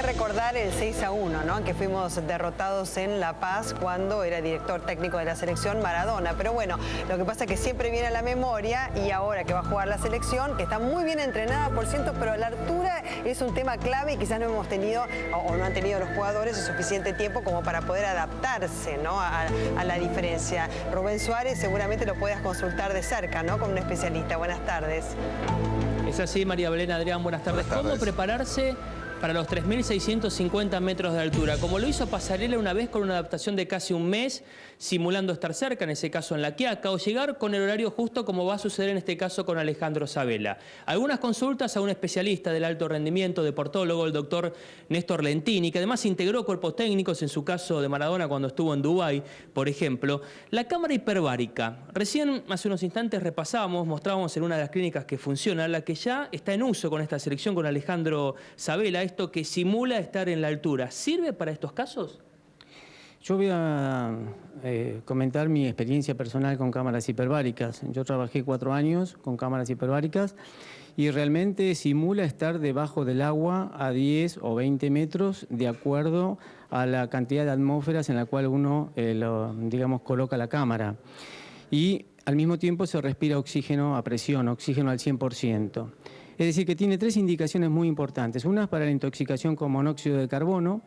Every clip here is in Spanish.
que recordar el 6-1, ¿no? Que fuimos derrotados en La Paz cuando era director técnico de la selección Maradona. Pero bueno, lo que pasa es que siempre viene a la memoria y ahora que va a jugar la selección, que está muy bien entrenada, por cierto, pero la altura es un tema clave y quizás no hemos tenido o no han tenido los jugadores el suficiente tiempo como para poder adaptarse, ¿no? a la diferencia. Rubén Suárez seguramente lo puedas consultar de cerca, ¿no? Con un especialista. Buenas tardes. Es así, María Belén, Adrián, buenas tardes. ¿Cómo prepararse para los 3.650 metros de altura? Como lo hizo Pasarela una vez con una adaptación de casi un mes, simulando estar cerca, en ese caso en La Quiaca, o llegar con el horario justo como va a suceder en este caso con Alejandro Sabela. Algunas consultas a un especialista del alto rendimiento, deportólogo, el doctor Néstor Lentini, que además integró cuerpos técnicos en su caso de Maradona cuando estuvo en Dubái, por ejemplo. La cámara hiperbárica. Recién, hace unos instantes, repasábamos, mostrábamos en una de las clínicas que funciona, la que ya está en uso con esta selección, con Alejandro Sabela, esto que simula estar en la altura. ¿Sirve para estos casos? Yo voy a comentar mi experiencia personal con cámaras hiperbáricas. Yo trabajé 4 años con cámaras hiperbáricas y realmente simula estar debajo del agua a 10 o 20 metros de acuerdo a la cantidad de atmósferas en la cual uno, digamos, coloca la cámara. Y al mismo tiempo se respira oxígeno a presión, oxígeno al 100%. Es decir, que tiene 3 indicaciones muy importantes. Una es para la intoxicación con monóxido de carbono,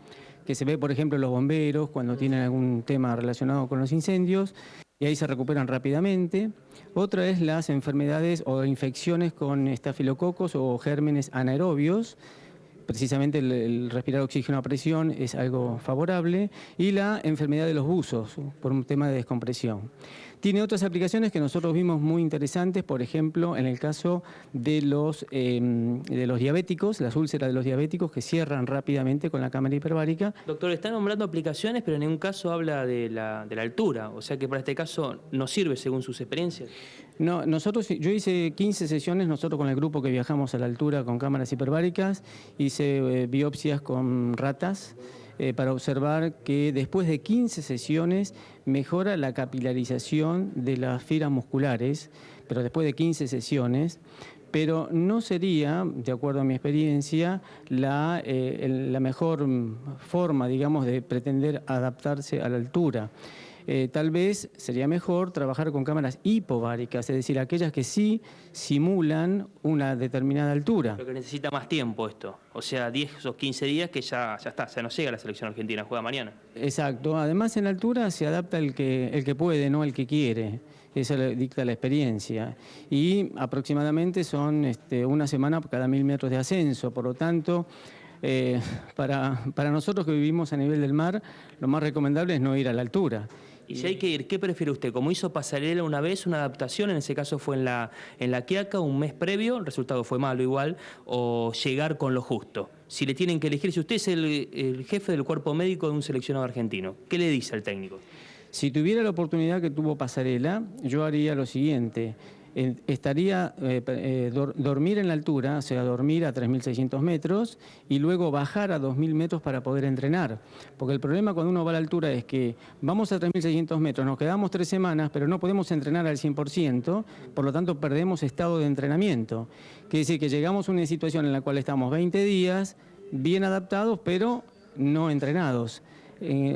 que se ve, por ejemplo, en los bomberos cuando tienen algún tema relacionado con los incendios, y ahí se recuperan rápidamente. Otra es las enfermedades o infecciones con estafilococos o gérmenes anaerobios. Precisamente el respirar oxígeno a presión es algo favorable. Y la enfermedad de los buzos, por un tema de descompresión. Tiene otras aplicaciones que nosotros vimos muy interesantes, por ejemplo, en el caso de los diabéticos, las úlceras de los diabéticos que cierran rápidamente con la cámara hiperbárica. Doctor, está nombrando aplicaciones, pero en ningún caso habla de la altura, o sea que para este caso no sirve según sus experiencias. No, yo hice 15 sesiones, nosotros con el grupo que viajamos a la altura con cámaras hiperbáricas, hice biopsias con ratas, para observar que después de 15 sesiones mejora la capilarización de las fibras musculares, pero después de 15 sesiones, pero no sería, de acuerdo a mi experiencia, la mejor forma, digamos, de pretender adaptarse a la altura. Tal vez sería mejor trabajar con cámaras hipováricas, es decir, aquellas que sí simulan una determinada altura. Pero que necesita más tiempo esto, o sea, 10 o 15 días que ya está, no llega a la selección argentina, juega mañana. Exacto, además en la altura se adapta el que puede, no el que quiere. Eso le dicta la experiencia. Y aproximadamente son una semana por cada 1000 metros de ascenso, por lo tanto, para nosotros que vivimos a nivel del mar, lo más recomendable es no ir a la altura. Y si hay que ir, ¿qué prefiere usted? Como hizo Pasarela una vez, una adaptación, en ese caso fue en la Quiaca, un mes previo, el resultado fue malo igual, o llegar con lo justo. Si le tienen que elegir, si usted es el jefe del cuerpo médico de un seleccionado argentino, ¿qué le dice al técnico? Si tuviera la oportunidad que tuvo Pasarela, yo haría lo siguiente. Dormir en la altura, o sea, dormir a 3.600 metros y luego bajar a 2.000 metros para poder entrenar. Porque el problema cuando uno va a la altura es que vamos a 3.600 metros, nos quedamos 3 semanas, pero no podemos entrenar al 100%, por lo tanto perdemos estado de entrenamiento. Quiere decir que llegamos a una situación en la cual estamos 20 días bien adaptados, pero no entrenados.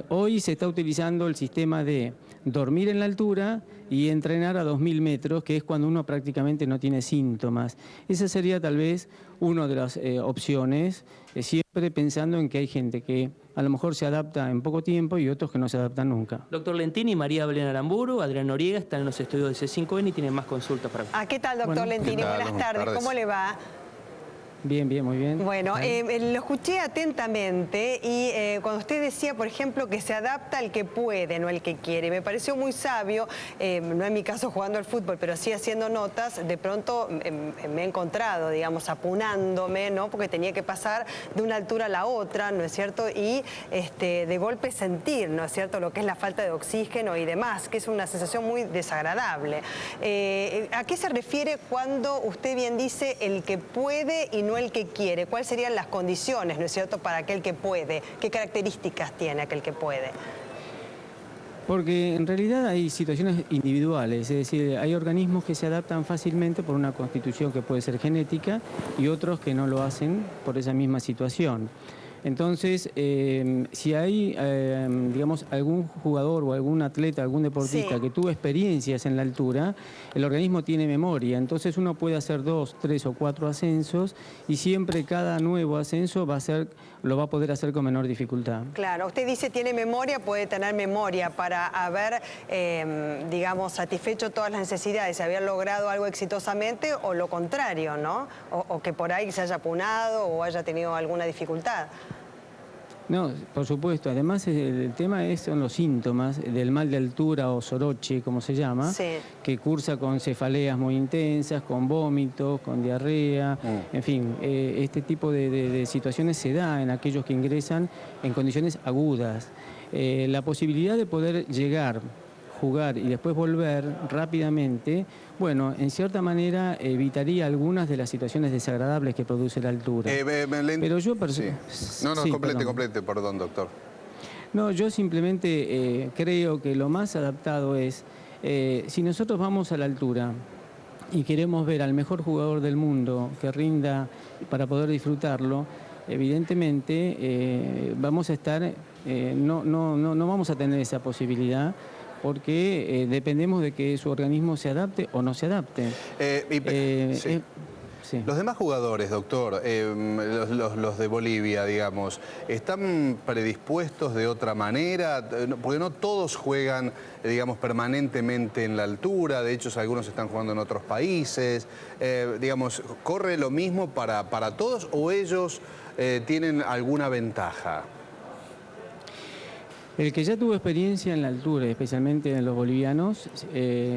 Hoy se está utilizando el sistema de dormir en la altura y entrenar a 2.000 metros, que es cuando uno prácticamente no tiene síntomas. Esa sería tal vez una de las opciones, siempre pensando en que hay gente que a lo mejor se adapta en poco tiempo y otros que no se adaptan nunca. Doctor Lentini, María Belén Aramburu, Adrián Noriega están en los estudios de C5N y tienen más consultas para usted. ¿Qué tal, doctor Lentini? Buenas tardes. ¿Cómo le va? Bien, muy bien. Bueno, lo escuché atentamente y cuando usted decía, por ejemplo, que se adapta al que puede, no al que quiere, me pareció muy sabio, no en mi caso jugando al fútbol, pero sí haciendo notas, de pronto me he encontrado, digamos, apunándome, ¿no? Porque tenía que pasar de una altura a la otra, ¿no es cierto? Y de golpe sentir, ¿no es cierto?, lo que es la falta de oxígeno y demás, que es una sensación muy desagradable. ¿A qué se refiere cuando usted bien dice el que puede y no el que quiere? ¿Cuáles serían las condiciones, no es cierto, para aquel que puede? ¿Qué características tiene aquel que puede? Porque en realidad hay situaciones individuales, es decir, hay organismos que se adaptan fácilmente por una constitución que puede ser genética y otros que no lo hacen por esa misma situación. Entonces, si hay, digamos, algún jugador o algún atleta, algún deportista que tuvo experiencias en la altura, el organismo tiene memoria. Entonces uno puede hacer 2, 3 o 4 ascensos y siempre cada nuevo ascenso lo va a poder hacer con menor dificultad. Claro, usted dice tiene memoria, puede tener memoria para haber, digamos, satisfecho todas las necesidades, haber logrado algo exitosamente o lo contrario, ¿no? O que por ahí se haya apunado o haya tenido alguna dificultad. No, por supuesto. Además, el tema son los síntomas del mal de altura o soroche, como se llama, que cursa con cefaleas muy intensas, con vómitos, con diarrea, en fin, este tipo de situaciones se da en aquellos que ingresan en condiciones agudas. La posibilidad de poder llegar, jugar y después volver rápidamente, bueno, en cierta manera evitaría algunas de las situaciones desagradables que produce la altura. Pero yo complete, perdón, doctor. No, yo simplemente creo que lo más adaptado es, si nosotros vamos a la altura y queremos ver al mejor jugador del mundo que rinda para poder disfrutarlo, evidentemente vamos a estar, no vamos a tener esa posibilidad, porque dependemos de que su organismo se adapte o no se adapte. Los demás jugadores, doctor, los de Bolivia, digamos, ¿están predispuestos de otra manera? Porque no todos juegan, digamos, permanentemente en la altura, de hecho algunos están jugando en otros países. Digamos, ¿corre lo mismo para todos o ellos tienen alguna ventaja? El que ya tuvo experiencia en la altura, especialmente en los bolivianos,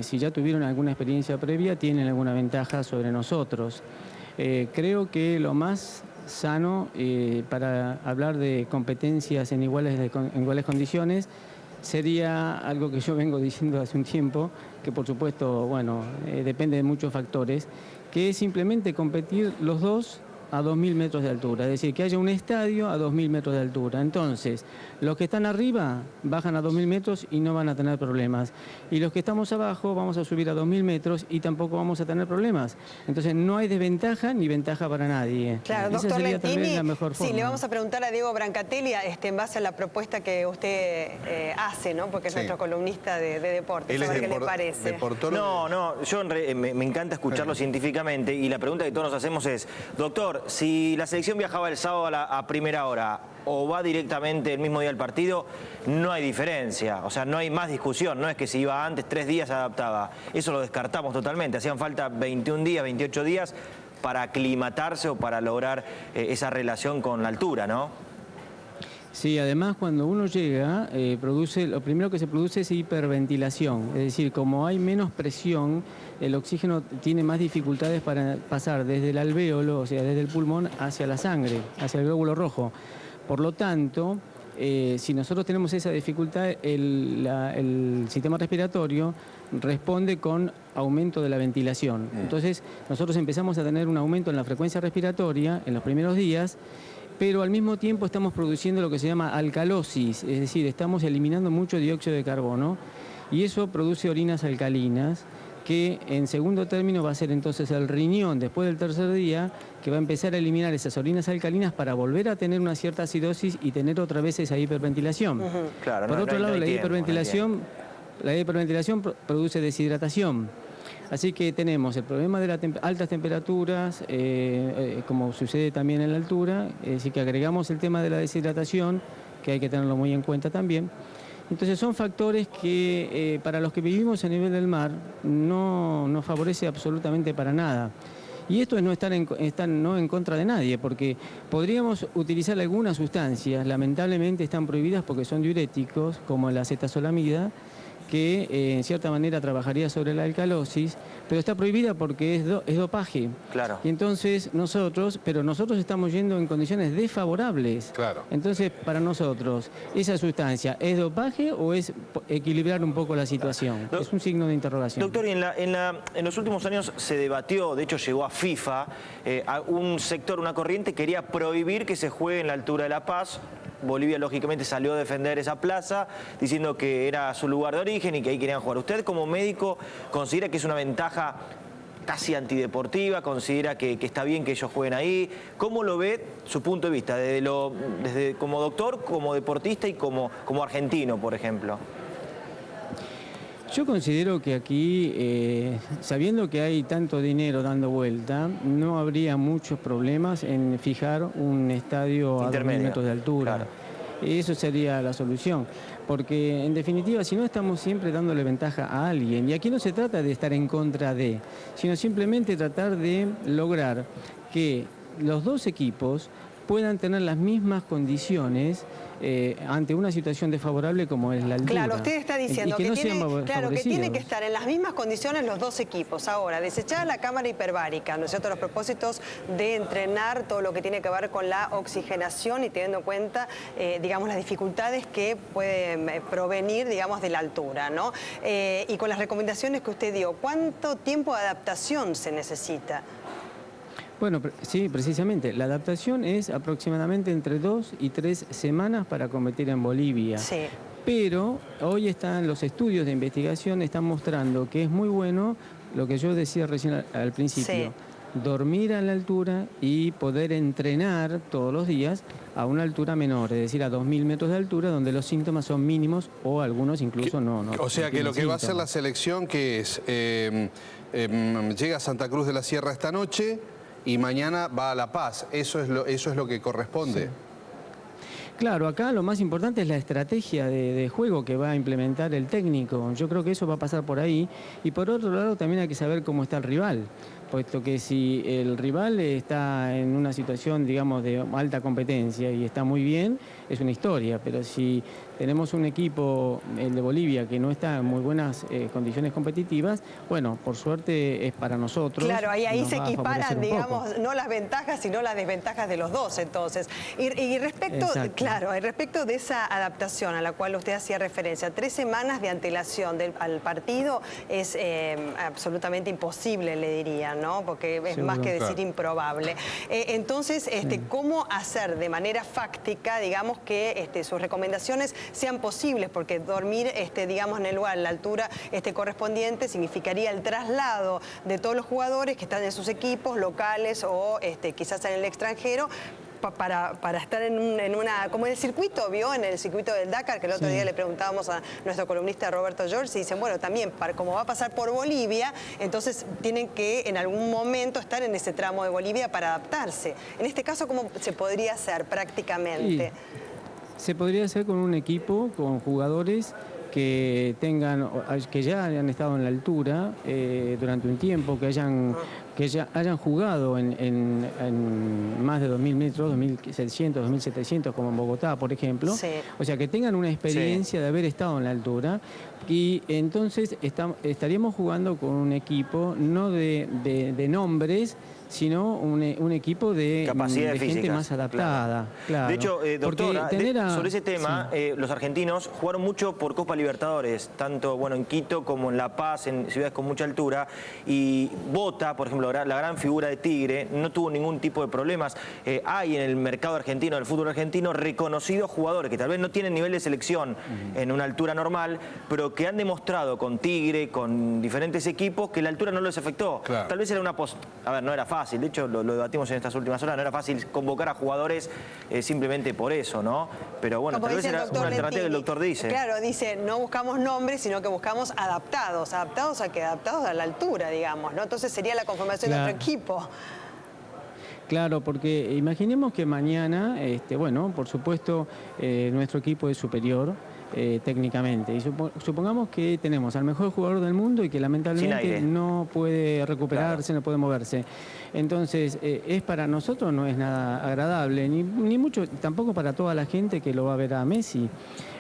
si ya tuvieron alguna experiencia previa, tienen alguna ventaja sobre nosotros. Creo que lo más sano para hablar de competencias en iguales condiciones sería algo que yo vengo diciendo hace un tiempo, que por supuesto, bueno, depende de muchos factores, que es simplemente competir los dos a 2.000 metros de altura, es decir, que haya un estadio a 2.000 metros de altura. Entonces, los que están arriba bajan a 2.000 metros y no van a tener problemas. Y los que estamos abajo vamos a subir a 2.000 metros y tampoco vamos a tener problemas. Entonces, no hay desventaja ni ventaja para nadie. Claro, esa doctor sería tal vez la mejor forma. Sí, le vamos a preguntar a Diego Brancatelli en base a la propuesta que usted hace, ¿no? Porque es nuestro columnista de deportes. A ver qué le parece. No, yo me encanta escucharlo científicamente y la pregunta que todos nos hacemos es, doctor, si la selección viajaba el sábado a primera hora o va directamente el mismo día del partido, no hay diferencia, o sea, no hay más discusión, no es que si iba antes 3 días se adaptaba, eso lo descartamos totalmente, hacían falta 21 días, 28 días para aclimatarse o para lograr esa relación con la altura, ¿no? Sí, además cuando uno llega, lo primero que se produce es hiperventilación, es decir, como hay menos presión, el oxígeno tiene más dificultades para pasar desde el alvéolo, o sea, desde el pulmón hacia la sangre, hacia el glóbulo rojo. Por lo tanto, si nosotros tenemos esa dificultad, el sistema respiratorio responde con aumento de la ventilación. Entonces, nosotros empezamos a tener un aumento en la frecuencia respiratoria en los primeros días, pero al mismo tiempo estamos produciendo lo que se llama alcalosis, es decir, estamos eliminando mucho dióxido de carbono y eso produce orinas alcalinas, que en segundo término va a ser entonces el riñón después del tercer día que va a empezar a eliminar esas orinas alcalinas para volver a tener una cierta acidosis y tener otra vez esa hiperventilación. Claro, por otro lado, la hiperventilación produce deshidratación. Así que tenemos el problema de las altas temperaturas, como sucede también en la altura, así que agregamos el tema de la deshidratación, que hay que tenerlo muy en cuenta también. Entonces son factores que para los que vivimos a nivel del mar no nos favorece absolutamente para nada. Y esto es no estar en contra de nadie, porque podríamos utilizar algunas sustancias, lamentablemente están prohibidas porque son diuréticos, como la acetazolamida, que en cierta manera trabajaría sobre la alcalosis, pero está prohibida porque es dopaje. Claro. Y entonces nosotros estamos yendo en condiciones desfavorables. Claro. Entonces, para nosotros, ¿esa sustancia es dopaje o es equilibrar un poco la situación? Es un signo de interrogación. Doctor, y en los últimos años se debatió, de hecho llegó a FIFA, un sector, una corriente quería prohibir que se juegue en la altura de La Paz. Bolivia lógicamente salió a defender esa plaza diciendo que era su lugar de origen y que ahí querían jugar. ¿Usted como médico considera que es una ventaja casi antideportiva, considera que está bien que ellos jueguen ahí. ¿Cómo lo ve su punto de vista, desde como doctor, como deportista y como argentino, por ejemplo? Yo considero que aquí, sabiendo que hay tanto dinero dando vuelta, no habría muchos problemas en fijar un estadio a 2.000 metros de altura. Claro. Eso sería la solución, porque en definitiva, si no, estamos siempre dándole ventaja a alguien. Y aquí no se trata de estar en contra de, sino simplemente tratar de lograr que los dos equipos puedan tener las mismas condiciones ante una situación desfavorable como es la altura. Claro, usted está diciendo que que tiene que estar en las mismas condiciones los dos equipos. Ahora, desechada la cámara hiperbárica, ¿no es cierto?, los propósitos de entrenar todo lo que tiene que ver con la oxigenación y teniendo en cuenta, digamos, las dificultades que pueden provenir, digamos, de la altura, ¿no? Y con las recomendaciones que usted dio, ¿cuánto tiempo de adaptación se necesita? Bueno, sí, precisamente. La adaptación es aproximadamente entre 2 y 3 semanas para competir en Bolivia. Sí. Pero hoy están los estudios de investigación, están mostrando que es muy bueno lo que yo decía recién al principio. Sí. Dormir a la altura y poder entrenar todos los días a una altura menor, es decir, a 2.000 metros de altura, donde los síntomas son mínimos o algunos incluso no. O sea que lo que va a hacer la selección, que es, llega a Santa Cruz de la Sierra esta noche y mañana va a La Paz. Eso es lo que corresponde. Sí. Claro, acá lo más importante es la estrategia de juego que va a implementar el técnico. Yo creo que eso va a pasar por ahí. Y por otro lado también hay que saber cómo está el rival, puesto que si el rival está en una situación, digamos, de alta competencia y está muy bien, es una historia. Pero si tenemos un equipo, el de Bolivia, que no está en muy buenas condiciones competitivas, bueno, por suerte es para nosotros. Claro, ahí se equiparan, digamos, no las ventajas, sino las desventajas de los dos, entonces. Y respecto, claro, respecto de esa adaptación a la cual usted hacía referencia, 3 semanas de antelación al partido es absolutamente imposible, le diría, ¿no? Porque es más que decir improbable. Entonces, ¿cómo hacer de manera fáctica, digamos, que sus recomendaciones sean posibles? Porque dormir, digamos, en el lugar, a la altura correspondiente, significaría el traslado de todos los jugadores que están en sus equipos locales o quizás en el extranjero, para estar en una, como en el circuito, ¿vio? En el circuito del Dakar, que el otro día le preguntábamos a nuestro columnista Roberto George, y dicen, bueno, también, como va a pasar por Bolivia, entonces tienen que en algún momento estar en ese tramo de Bolivia para adaptarse. En este caso, ¿cómo se podría hacer prácticamente? Sí. Se podría hacer con un equipo, con jugadores que ya hayan estado en la altura durante un tiempo, que ya hayan jugado en más de 2.000 metros, 2.600, 2.700, como en Bogotá, por ejemplo. Sí. O sea, que tengan una experiencia de haber estado en la altura. Y entonces estaríamos jugando con un equipo no de nombres, sino un equipo de gente más adaptada. Claro. De hecho, doctora, sobre ese tema, los argentinos jugaron mucho por Copa Libertadores, tanto en Quito como en La Paz, en ciudades con mucha altura, y Bota, por ejemplo, la gran figura de Tigre, no tuvo ningún tipo de problemas. Hay en el mercado argentino, del fútbol argentino, reconocidos jugadores que tal vez no tienen nivel de selección en una altura normal, pero que han demostrado con Tigre, con diferentes equipos, que la altura no les afectó. Claro. Tal vez era no era fácil, de hecho lo debatimos en estas últimas horas, no era fácil convocar a jugadores simplemente por eso, ¿no? Pero bueno, tal vez era una alternativa que el doctor dice. Claro, dice, no buscamos nombres, sino que buscamos adaptados a la altura, digamos, ¿no? Entonces sería la conformación de otro equipo. Claro, porque imaginemos que mañana, bueno, por supuesto, nuestro equipo es superior técnicamente. Y supongamos que tenemos al mejor jugador del mundo y que lamentablemente no puede recuperarse, no puede moverse. Entonces, para nosotros no es nada agradable, ni mucho, tampoco para toda la gente que lo va a ver a Messi.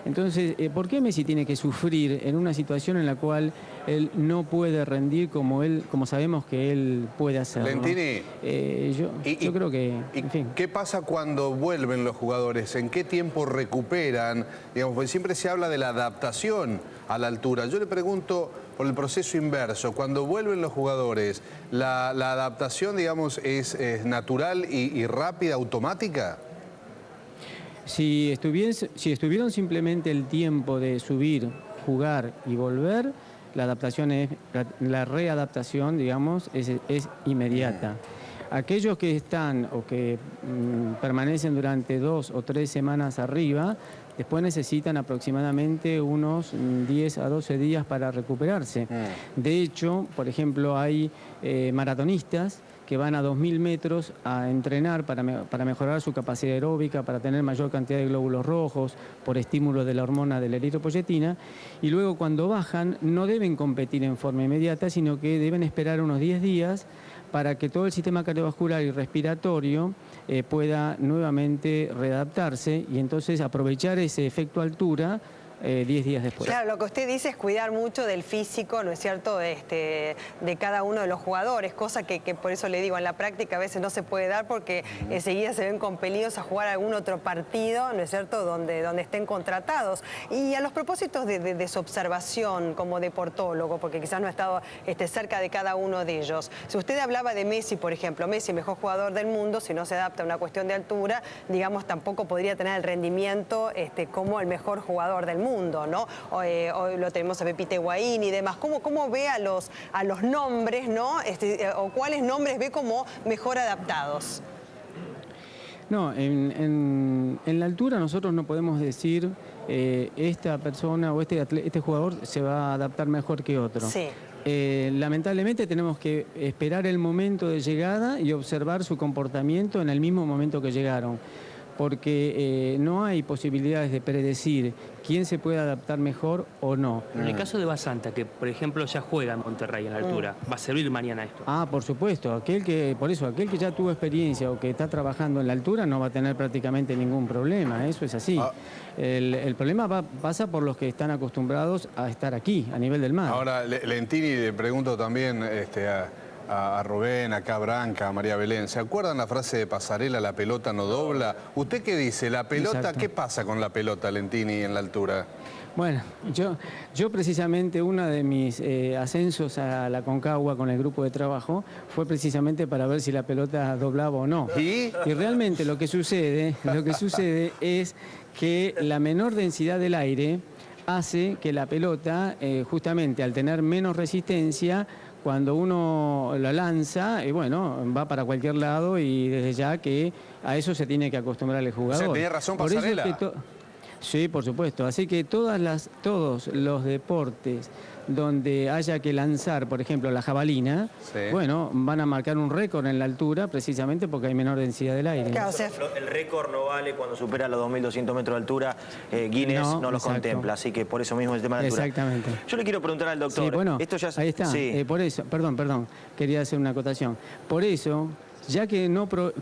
Entonces, ¿por qué Messi tiene que sufrir en una situación en la cual él no puede rendir como sabemos que él puede hacerlo? Lentini, yo creo que... En fin. ¿Qué pasa cuando vuelven los jugadores? ¿En qué tiempo recuperan? Digamos, porque siempre se habla de la adaptación a la altura. Yo le pregunto por el proceso inverso. Cuando vuelven los jugadores, ¿la adaptación, digamos, es natural y rápida, automática? Si estuvieron simplemente el tiempo de subir, jugar y volver, la adaptación la readaptación, digamos, es inmediata. Aquellos que están o que permanecen durante 2 o 3 semanas arriba, después necesitan aproximadamente unos 10 a 12 días para recuperarse. De hecho, por ejemplo, hay maratonistas que van a 2.000 metros a entrenar para mejorar su capacidad aeróbica, para tener mayor cantidad de glóbulos rojos, por estímulo de la hormona de la eritropoyetina, y luego cuando bajan no deben competir en forma inmediata, sino que deben esperar unos 10 días para que todo el sistema cardiovascular y respiratorio pueda nuevamente readaptarse y entonces aprovechar ese efecto altura 10 días después. Claro, lo que usted dice es cuidar mucho del físico, ¿no es cierto?, de cada uno de los jugadores, cosa que por eso le digo, en la práctica a veces no se puede dar porque enseguida se ven compelidos a jugar algún otro partido, ¿no es cierto?, donde estén contratados. Y a los propósitos de su observación como deportólogo, porque quizás no ha estado cerca de cada uno de ellos, si usted hablaba de Messi, por ejemplo, Messi, mejor jugador del mundo, si no se adapta a una cuestión de altura, digamos, tampoco podría tener el rendimiento como el mejor jugador del mundo, ¿no? Hoy lo tenemos a Pepito Higuaín y demás. ¿Cómo ve a los nombres, ¿no? O cuáles nombres ve como mejor adaptados? No, en la altura nosotros no podemos decir esta persona o este jugador se va a adaptar mejor que otro. Sí. Lamentablemente tenemos que esperar el momento de llegada y observar su comportamiento en el mismo momento que llegaron, porque no hay posibilidades de predecir quién se puede adaptar mejor o no. En el caso de Basanta, que por ejemplo ya juega en Monterrey en la altura, ¿va a servir mañana esto? Ah, por supuesto. Aquel que ya tuvo experiencia o que está trabajando en la altura no va a tener prácticamente ningún problema. Eso es así. El problema pasa por los que están acostumbrados a estar aquí, a nivel del mar. Ahora, Lentini, le pregunto también a Rubén, acá a Branca, a María Belén. ¿Se acuerdan la frase de Pasarela, la pelota no dobla? ¿Usted qué dice? ¿La pelota? Exacto. ¿Qué pasa con la pelota, Lentini, en la altura? Bueno, yo precisamente uno de mis ascensos a la Concagua con el grupo de trabajo fue precisamente para ver si la pelota doblaba o no. ¿Y? Y realmente lo que sucede es que la menor densidad del aire hace que la pelota, justamente al tener menos resistencia, cuando uno la lanza, bueno, va para cualquier lado y desde ya que a eso se tiene que acostumbrar el jugador. O sea, tenía razón Pasarela. Sí, por supuesto. Así que todos los deportes donde haya que lanzar, por ejemplo, la jabalina, bueno, van a marcar un récord en la altura precisamente porque hay menor densidad del aire. Claro, el récord no vale cuando supera los 2.200 metros de altura. Guinness no los contempla, así que por eso mismo el tema de altura. Exactamente. Yo le quiero preguntar al doctor. Sí, bueno, esto ya... ahí está. Sí. Por eso, perdón, quería hacer una acotación. Por eso, ya que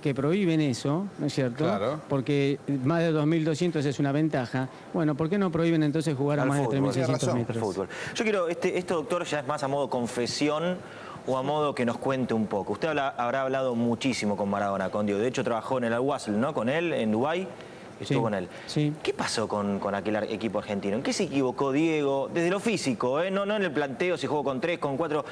que prohíben eso, ¿no es cierto? Claro. Porque más de 2.200 es una ventaja. Bueno, ¿por qué no prohíben entonces jugar a más de 3.600 metros? Fútbol. Yo quiero, esto doctor ya es más a modo confesión o a modo que nos cuente un poco. Usted habrá hablado muchísimo con Maradona, con Diego. De hecho trabajó en el Al-Wasl, ¿no? Con él, en Dubái. Estuvo con él. Sí. ¿Qué pasó con aquel equipo argentino? ¿En qué se equivocó Diego? Desde lo físico, no en el planteo, si jugó con 3, con 4.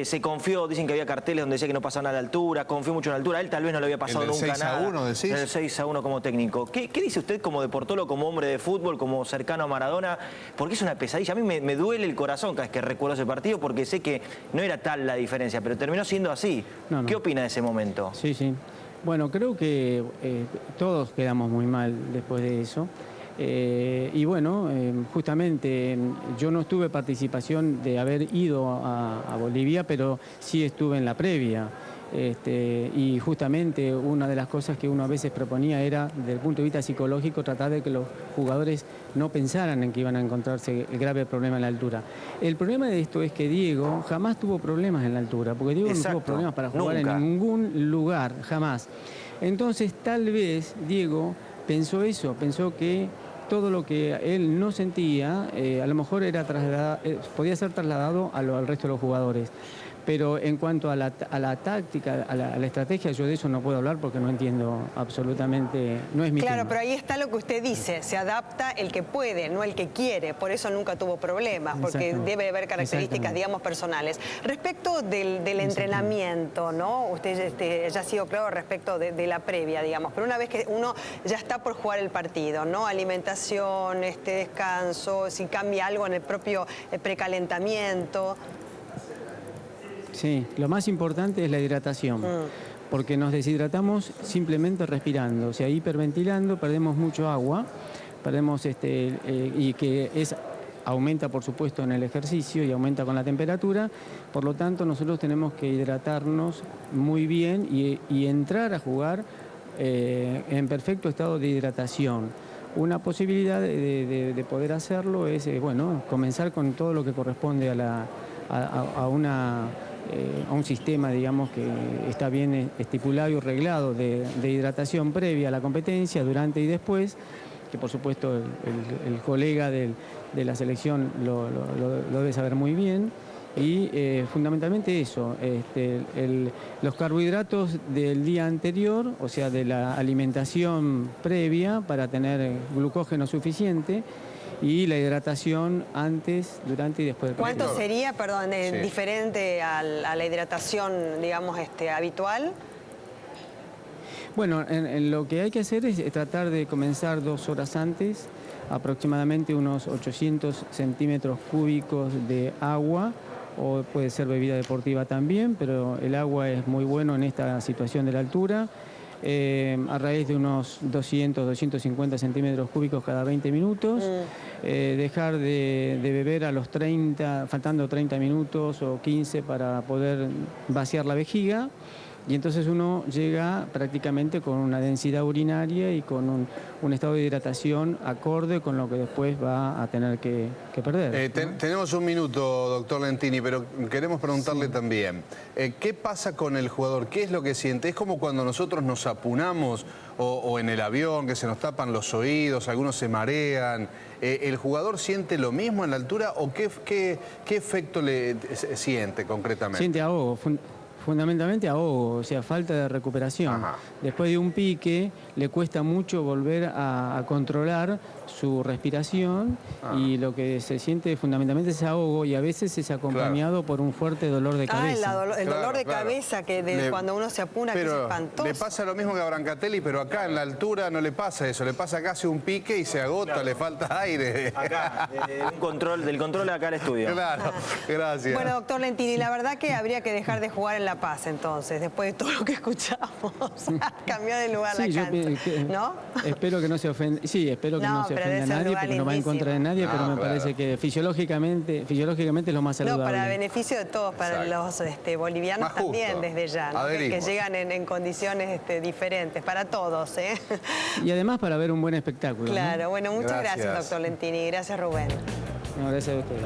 Se confió, dicen que había carteles donde decía que no pasaba nada a la altura, confió mucho en la altura. Él tal vez no le había pasado nunca nada. ¿El 6-1 decís? El 6-1 como técnico. ¿Qué dice usted como deportólogo, como hombre de fútbol, como cercano a Maradona? Porque es una pesadilla. A mí me duele el corazón cada vez que recuerdo ese partido porque sé que no era tal la diferencia, pero terminó siendo así. No. ¿Qué opina de ese momento? Sí, sí. Bueno, creo que todos quedamos muy mal después de eso. Y bueno, justamente yo no tuve participación de haber ido a Bolivia, pero sí estuve en la previa. Y justamente una de las cosas que uno a veces proponía era, desde el punto de vista psicológico, tratar de que los jugadores no pensaran en que iban a encontrarse el grave problema en la altura. El problema de esto es que Diego jamás tuvo problemas en la altura, porque Diego no tuvo problemas para jugar en ningún lugar, jamás. Entonces, tal vez Diego pensó eso, pensó que todo lo que él no sentía, a lo mejor podía ser trasladado al resto de los jugadores. Pero en cuanto a la táctica, a la estrategia, yo de eso no puedo hablar porque no entiendo absolutamente, no es mi tema. Claro, pero ahí está lo que usted dice, se adapta el que puede, no el que quiere, por eso nunca tuvo problemas, porque debe haber características, digamos, personales. Respecto del entrenamiento, ¿no? Usted ya ha sido claro respecto de la previa, digamos, pero una vez que uno ya está por jugar el partido, ¿no? Alimentación, descanso, si cambia algo en el propio precalentamiento. Sí, lo más importante es la hidratación, porque nos deshidratamos simplemente respirando, o sea, hiperventilando, perdemos mucho agua, perdemos y que aumenta por supuesto en el ejercicio y aumenta con la temperatura, por lo tanto nosotros tenemos que hidratarnos muy bien y entrar a jugar en perfecto estado de hidratación. Una posibilidad de poder hacerlo es, bueno, comenzar con todo lo que corresponde a un sistema, digamos, que está bien estipulado y reglado de hidratación previa a la competencia, durante y después, que por supuesto el colega de la selección lo debe saber muy bien. Y fundamentalmente eso, los carbohidratos del día anterior, o sea, de la alimentación previa para tener glucógeno suficiente, y la hidratación antes, durante y después del partido. ¿Cuánto sería, perdón, diferente a la hidratación, digamos, habitual? Bueno, en lo que hay que hacer es tratar de comenzar 2 horas antes, aproximadamente unos 800 centímetros cúbicos de agua, o puede ser bebida deportiva también, pero el agua es muy bueno en esta situación de la altura. A raíz de unos 200, 250 centímetros cúbicos cada 20 minutos, dejar de beber a los 30, faltando 30 minutos o 15 para poder vaciar la vejiga, y entonces uno llega prácticamente con una densidad urinaria y con un estado de hidratación acorde con lo que después va a tener que perder. Tenemos un minuto, doctor Lentini, pero queremos preguntarle también, ¿qué pasa con el jugador? ¿Qué es lo que siente? ¿Es como cuando nosotros nos apunamos o en el avión, que se nos tapan los oídos, algunos se marean? ¿El jugador siente lo mismo en la altura o qué efecto le siente concretamente? Siente ahogo. Fundamentalmente ahogo, o sea, falta de recuperación. Ajá. Después de un pique, le cuesta mucho volver a controlar su respiración. Ajá. Y lo que se siente fundamentalmente es ahogo, y a veces es acompañado por un fuerte dolor de cabeza. El dolor de cabeza que cuando uno se apuna, que es espantoso. Le pasa lo mismo que a Brancatelli, pero acá en la altura no le pasa eso, le pasa casi un pique y se agota, le falta aire. Acá, del control acá al estudio. Claro, gracias. Bueno, doctor Lentini, la verdad que habría que dejar de jugar en La Paz, entonces, después de todo lo que escuchamos. Cambiar de lugar la cancha, ¿no? Espero que no se ofenda. Sí, espero que no se ofenda a nadie, porque no va en contra de nadie, pero me parece que fisiológicamente es lo más saludable. No, para beneficio de todos, para los bolivianos más también, justo. Desde ya, ¿no? Que llegan en condiciones diferentes, para todos, ¿eh? Y además para ver un buen espectáculo. Claro, ¿no? bueno, muchas gracias, doctor Lentini. Gracias, Rubén. No, gracias a ustedes.